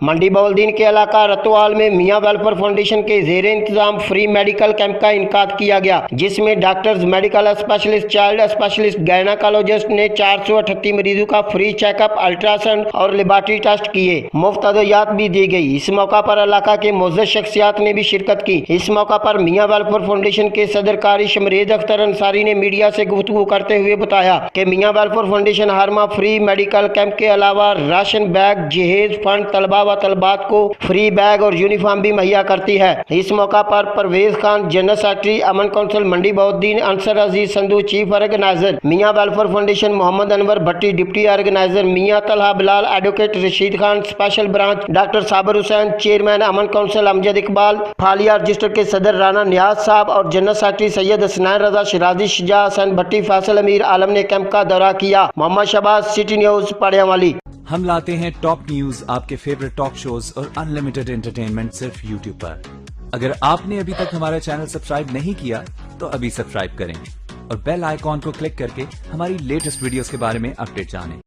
मंडी बवलदीन के इलाका रतवाल में मियां वेलफेयर फाउंडेशन के जेर इंतजाम फ्री मेडिकल कैंप का इनकाद किया गया, जिसमें doctors, medical specialist, child specialist, gynaecologist ने 438 मरीजों का फ्री चेकअप, अल्ट्रासाउंड और लेबोरेटरी टेस्ट किए। मुफ्त अदवियात भी दी गई। इस मौका पर इलाका के मोअज़्ज़ज़ शख्सियात ने भी शिरकत की। इस मौका पर मियां वेलफेयर फाउंडेशन के सदर कारी शमरेज अख्तर अंसारी ने मीडिया से गुफ्तगू करते हुए बताया कि मियां वेलफेयर फाउंडेशन हर माह फ्री मेडिकल कैंप के अलावा राशन बैग, जहेज फंड, तलबा व तलबात को फ्री बैग और यूनिफॉर्म भी मुहैया करती है। इस मौका पर Parvez Khan, general secretary Aman council Mandi Bahauddin, Ansar Aziz Sandhu chief organiser, Mian welfare foundation Mohammad Anwar Bhatti deputy organiser, Mian Talha Bilal, advocate Rashid Khan special branch, doctor Sabir Hussain chairman Aman council, Amjad Iqbal Phalia register के सदर राना नियाज साहब और जनरल सेक्रेटरी सैयद हसनैन रजा, शिराजी शुजा, हसन भट्टी, फैसल अमीर आलम ने कैंप का दौरा किया। Mohammad Shahbaz, city news, पड़ियावाली। हम लाते हैं टॉप न्यूज, आपके फेवरेट टॉक शोज और अनलिमिटेड एंटरटेनमेंट सिर्फ यूट्यूब पर। अगर आपने अभी तक हमारा चैनल सब्सक्राइब नहीं किया तो अभी सब्सक्राइब करें और बेल आइकॉन को क्लिक करके हमारी लेटेस्ट वीडियोस के बारे में अपडेट जानें।